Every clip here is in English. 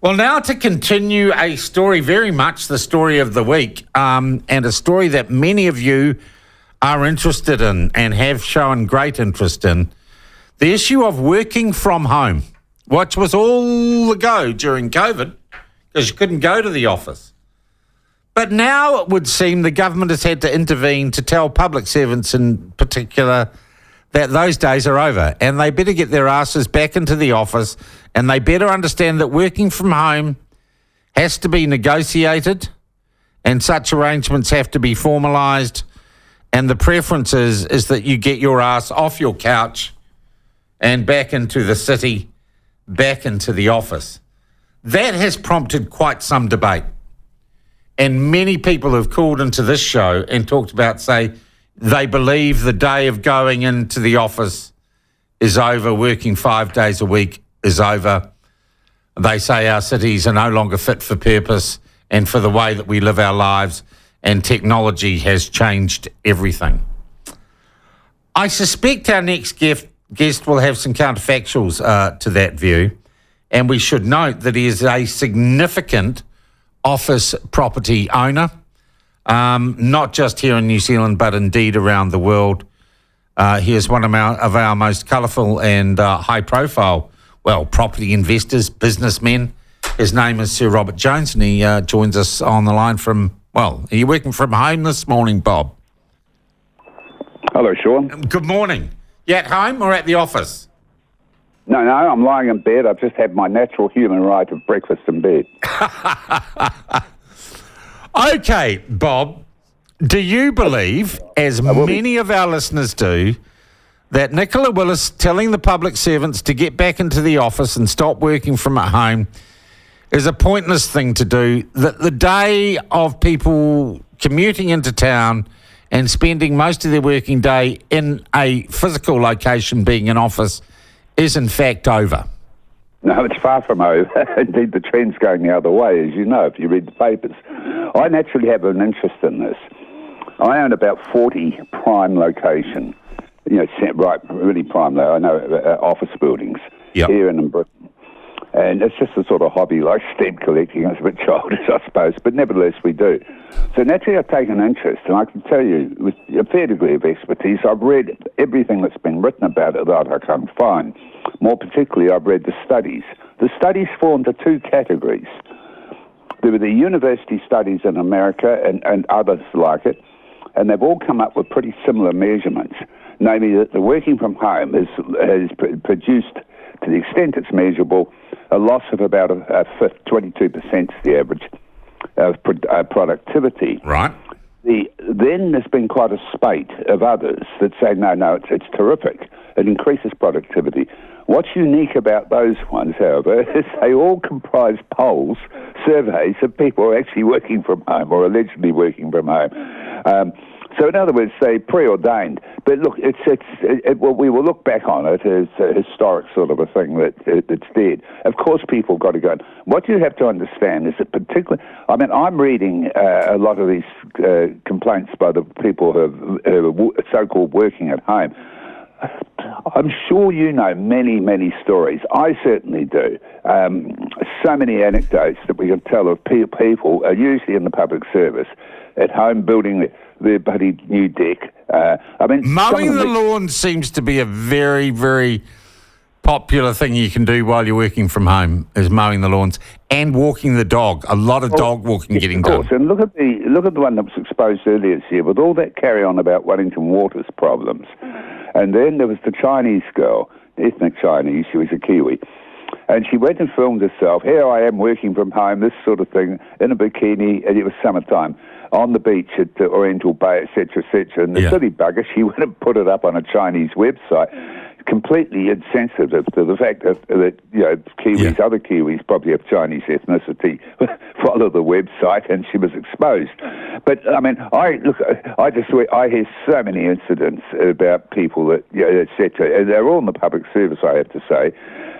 Well, now to continue a story, very much the story of the week, and a story that many of you are interested in and have shown great interest in, the issue of working from home, which was all the go during COVID because you couldn't go to the office. But now it would seem the government has had to intervene to tell public servants in particular that those days are over and they better get their asses back into the office, and they better understand that working from home has to be negotiated and such arrangements have to be formalised, and the preference is that you get your ass off your couch and back into the city, back into the office. That has prompted quite some debate. And many people have called into this show and talked about, say, they believe the day of going into the office is over, working 5 days a week is over. They say our cities are no longer fit for purpose and for the way that we live our lives, and technology has changed everything. I suspect our next guest will have some counterfactuals to that view, and we should note that he is a significant office property owner, not just here in New Zealand, but indeed around the world. He is one of our most colourful and high-profile, property investors, businessmen. His name is Sir Robert Jones, and he joins us on the line from, are you working from home this morning, Bob? Hello, Sean. Good morning. You at home or at the office? No, I'm lying in bed. I've just had my natural human right of breakfast in bed. Okay, Bob, do you believe, as many of our listeners do, that Nicola Willis telling the public servants to get back into the office and stop working from at home is a pointless thing to do, that the day of people commuting into town and spending most of their working day in a physical location, being an office, is in fact over? No, it's far from over. Indeed, the trend's going the other way, as you know, if you read the papers. I naturally have an interest in this. I own about 40 prime location, really prime, though, I know, office buildings here and in Britain. And it's just a sort of hobby like stamp collecting. It's a bit childish, I suppose, but nevertheless we do. So naturally I've taken an interest, and I can tell you with a fair degree of expertise, I've read everything that's been written about it that I can find. More particularly, I've read the studies. The studies fall into two categories. There were the university studies in America and others like it, and they've all come up with pretty similar measurements, namely that the working from home has produced, to the extent it's measurable, a loss of about a fifth, 22% is the average of productivity. Right. Then there's been quite a spate of others that say, no, it's terrific. It increases productivity. What's unique about those ones, however, is they all comprise polls, surveys of people who are actually working from home or allegedly working from home. So in other words, they preordained. But look, we will look back on it as a historic sort of a thing that's dead. Of course, people have got to go. What you have to understand is that I'm reading a lot of these complaints by the people who are so-called working at home. I'm sure you know many, many stories. I certainly do. So many anecdotes that we can tell of people, usually in the public service, at home building their bloody new deck. Mowing the lawn seems to be a very, very popular thing you can do while you're working from home, is mowing the lawns and walking the dog. A lot of dog walking getting done. Of course, and look at the one that was exposed earlier this year with all that carry-on about Wellington Water's problems. And then there was the Chinese girl, ethnic Chinese, she was a Kiwi, and she went and filmed herself. Here I am working from home, this sort of thing, in a bikini, and it was summertime, on the beach at Oriental Bay, etc., etc. And the silly bugger, she went and put it up on a Chinese website, completely insensitive to the fact that Kiwis, other Kiwis probably of Chinese ethnicity, follow the website, and she was exposed. But I hear so many incidents about people that, etc. They're all in the public service, I have to say,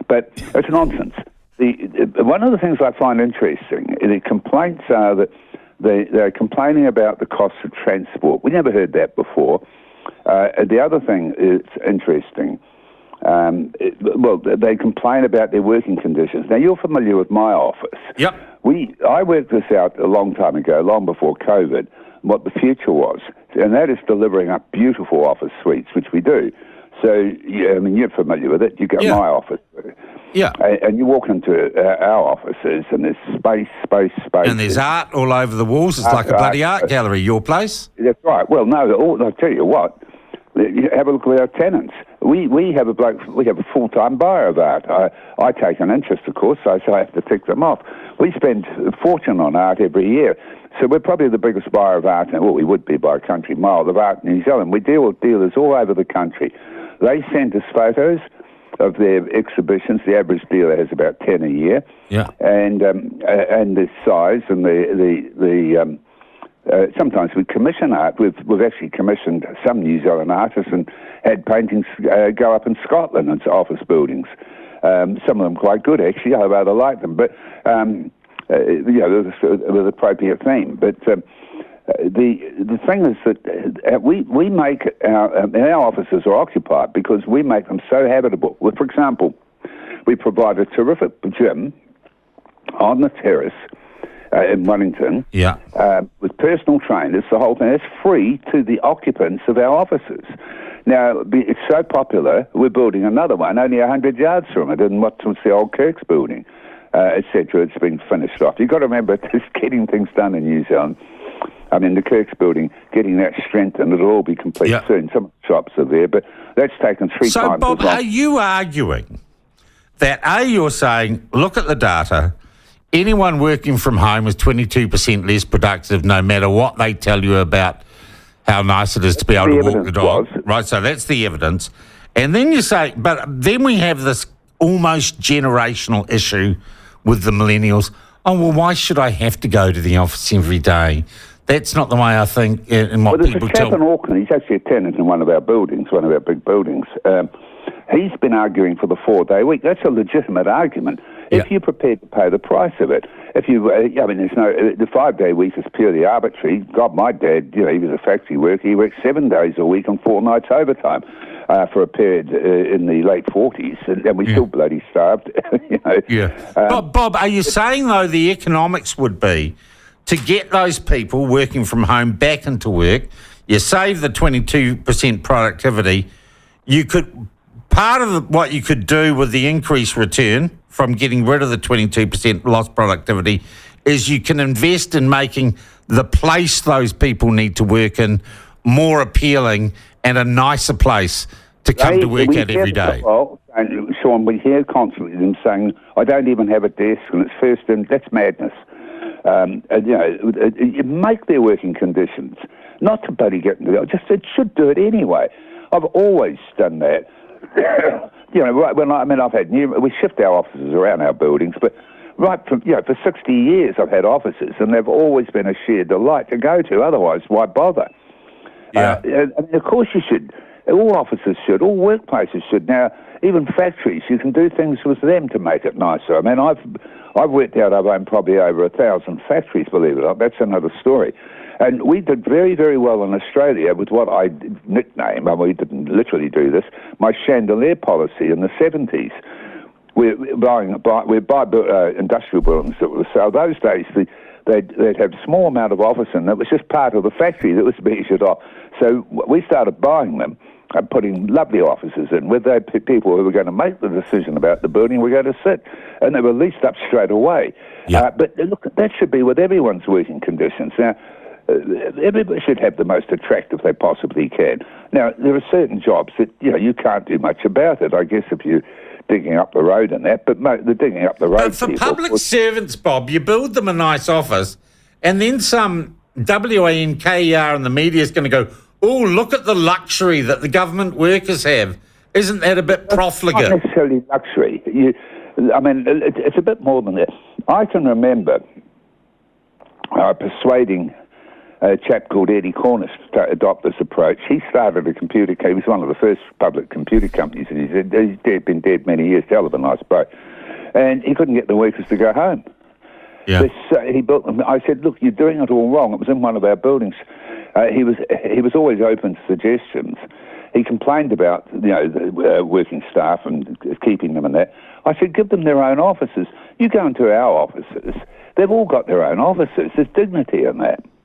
but it's nonsense. One of the things I find interesting, the complaints are that they're complaining about the cost of transport. We never heard that before. The other thing is interesting. they complain about their working conditions. Now, you're familiar with my office. Yep. I worked this out a long time ago, long before COVID, what the future was, and that is delivering up beautiful office suites, which we do. So, you're familiar with it. You go to my office. Yeah. And you walk into our offices, and there's space. And there's art all over the walls. It's like a bloody art gallery, your place. That's right. Well, no, I'll tell you what. You have a look at our tenants. We have a full-time buyer of art. I take an interest, of course, so I have to tick them off. We spend a fortune on art every year. So we're probably the biggest buyer of art, we would be by a country mile, of art in New Zealand. We deal with dealers all over the country. They send us photos of their exhibitions. The average dealer has about 10 a year. Yeah. And the size and the sometimes we commission art. We've actually commissioned some New Zealand artists and had paintings go up in Scotland into office buildings. Some of them quite good, actually. I rather like them, but with appropriate theme. But the thing is that we make our offices are occupied because we make them so habitable. Well, for example, we provide a terrific gym on the terrace in Wellington, with personal trainers, the whole thing. It's free to the occupants of our offices. Now, it's so popular, we're building another one only 100 yards from it, in what was the old Kirk's building, etc. It's been finished off. You've got to remember, just getting things done in New Zealand. I mean, the Kirk's building, getting that strengthened, it'll all be complete soon. Some shops are there, but that's taken three times So, Bob, as long. are you arguing that, you're saying, look at the data, anyone working from home is 22% less productive no matter what they tell you about how nice it is to be able to walk the dog. Right, so that's the evidence. And then you say, but then we have this almost generational issue with the millennials. Oh, well, why should I have to go to the office every day? That's not the way I think and what people tell me. There's a chap in Auckland, he's actually a tenant in one of our buildings, one of our big buildings. He's been arguing for the 4-day week. That's a legitimate argument. If you're prepared to pay the price of it. If you, the 5-day week is purely arbitrary. God, my dad, he was a factory worker. He worked 7 days a week and 4 nights overtime for a period in the late 40s, and we still bloody starved. Bob, are you saying, though, the economics would be to get those people working from home back into work, you save the 22% productivity, you could... Part of what you could do with the increased return from getting rid of the 22% lost productivity is you can invest in making the place those people need to work in more appealing and a nicer place to come to work at every day. And Sean, we hear constantly them saying, I don't even have a desk and it's first in, that's madness. Make their working conditions, not to bloody get into it, just it should do it anyway. I've always done that. I've had we shift our offices around our buildings, but for 60 years I've had offices, and they've always been a sheer delight to go to. Otherwise, why bother? And of course you should. All offices should. All workplaces should. Now, even factories, you can do things with them to make it nicer. I mean, I've worked out I've owned probably over 1,000 factories, believe it or not. That's another story. And we did very, very well in Australia with what I nicknamed, we didn't literally do this, my chandelier policy in the 70s. We're buying industrial buildings that were so those days they'd have a small amount of office in it was just part of the factory that was measured off. So we started buying them and putting lovely offices in with the people who were going to make the decision about the building were going to sit, and they were leased up straight away. But look, that should be with everyone's working conditions. Now, everybody should have the most attractive they possibly can. Now, there are certain jobs that, you can't do much about it, I guess, if you're digging up the road and that, but the digging up the road... But for public servants, Bob, you build them a nice office, and then some WANKER and the media is going to go, oh, look at the luxury that the government workers have. Isn't that a bit profligate? Not necessarily luxury. It's a bit more than that. I can remember persuading a chap called Eddie Cornish to adopt this approach. He started a computer company. He was one of the first public computer companies, and he's been dead many years, hell of a nice bloke. And he couldn't get the workers to go home. He built them. I said, look, you're doing it all wrong. It was in one of our buildings. He was always open to suggestions. He complained about, the working staff and keeping them in that. I said, give them their own offices. You go into our offices, they've all got their own offices. There's dignity in that.